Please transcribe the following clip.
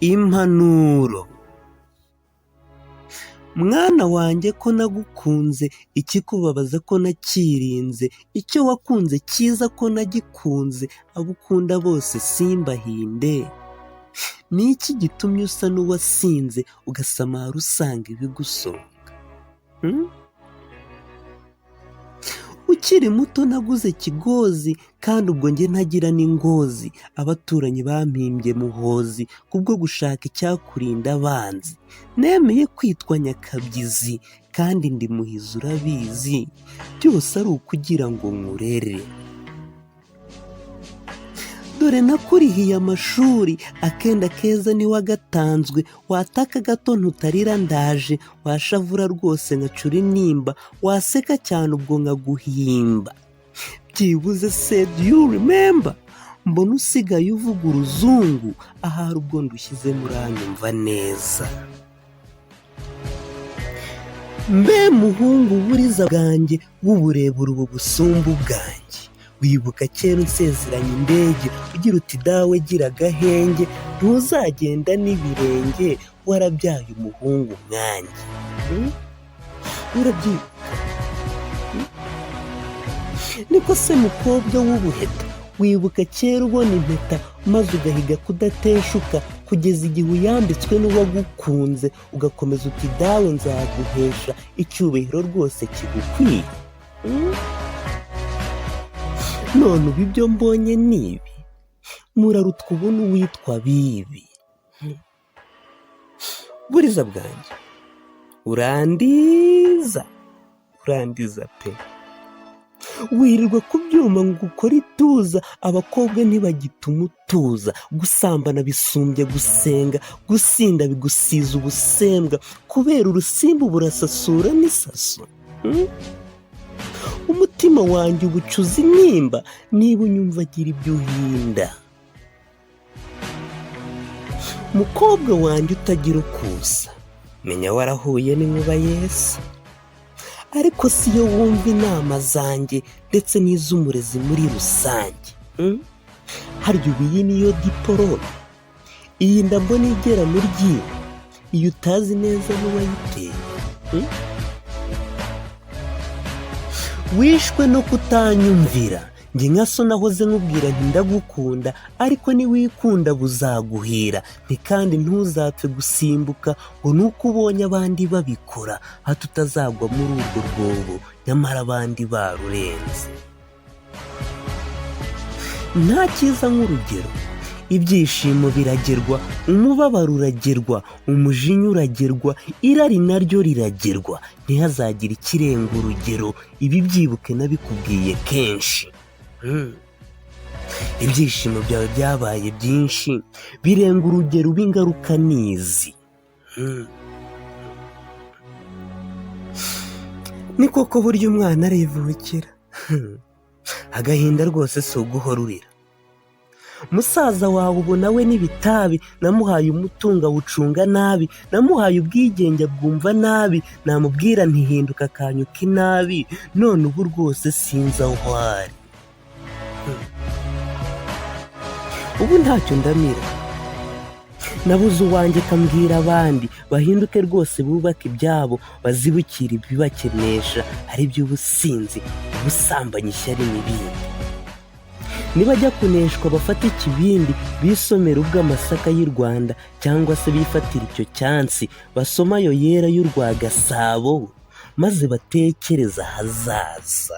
Impanuro. Mwana wanjye ko nagukunze, ikikubabaza ko nakirinze, icyo wakunze cyiza ko nagikunze, abo ukunda bose simbahinde. Ni iki gitumye usa n'uwasinze ugasamara usanga ibigusonga? Ukiri muto naguze kigozi, kandi ubwo njye ntagira n'ingozi, abaturanyi bampimbye muhozi, kubwo gushaka icyakurinda abanzi. Nemeye kwitwa nyakabyizi, kandi ndi muhizi urabizi, byose ari ukugira ngo nkurere. Dore nakurihiye amashuri, akenda keza ni wagatanzwe, wataka gato ntutarira ndaje, washavura rwose nkacura intimba, waseka cyane ubwo nkaguhimba. Byibuze se do you remember? Mbona usigaye uvuga uruzungu, ahari ubwo ndushyize muranyumva neza. Mbe muhungu buriza bwanjye, w'uburebure ubu busumba ubwanjye, wibuka kera unsezeranya indege, ugira uti dawe gira agahenge, ntuzagenda n'ibirenge, warabyaye umuhungu mwanjye. Urabyibuka? Niko se mukobwa w'ubuheta, wibuka kera ubona impeta, maze ugahiga kudateshuka, kugeza igihe uyambitswe n'uwagukunze, ugakomeza uti dawe nzaguhesha icyubahiro rwose kigukwiye. None ubu ibyo mbonye ni ibi, murarutwa ubu n'uwitwa bibi. Buriza bwanjye, urandiza pe. Wirirwa ku byuma ngo ukore ituza, abakobwa ntibagituma utuza, gusambana bisumbye gusenga, gusinda bigusiza ubusembwa, kubera urusimbu burasasura n'isaso. Umutima wanjye ubucuza intimba, niba unyumva agira ibyo uhinda. Mukobwa wanjye utagira ukusa, menya warahuye n'inkuba Yesu. Ariko si yo wumva inama zanjye, ndetse n'iz'umurezi muri rusange. Harya ubu iyi niyo diporome, iyi ndabona igera mu ryinyo, iyo utazi neza n'uwayiteye. Wishwe no kutanyumvira, njye nka so nahoze nkubwira nti ndagukunda, ariko niwikunda buzaguhira, kandi ntuzapfe gusimbuka ngo nuko ubonye abandi babikora, hato utazagwa muri urwo rwobo nyamara abandi barurenze. Nta cyiza nk'urugero, ibyishimo biragerwa, umubabaro uragerwa, umujinya uragerwa, irari naryo riragerwa, ntihazagire ikirenga urugero, ibi byibuke nabikubwiye kenshi. Ibyishimo byawe byabaye byinshi, birenga urugero, uba ingaruka nizi. Ni koko burya umwana arivukira, agahinda rwose si uguhora urira. Musaza wawe ubona we n'ibitabi, namuhaye umutunga awucunga nabi, namuhaye ubwigenge bwumva nabi, namubwira ntihinduka akanyuka inabi, none ubu rwose sinzi aho ari. Ubu ntacyo ndamira, nabuze uwanjye kambwira abandi, bahinduke rwose bubaka ibyabo, bazibukira ibibakenesha, ari by'ubusinzi, ubusambanyi, ishyari n'ibindi. Nibajya kuneshwa bafata ikibindi, bisomera ubw'amasaka y'u Rwanda, cyangwa se bifatira icyo cyansi, basoma ayo yera y'u Rwagasabo, maze batekereza ahazaza.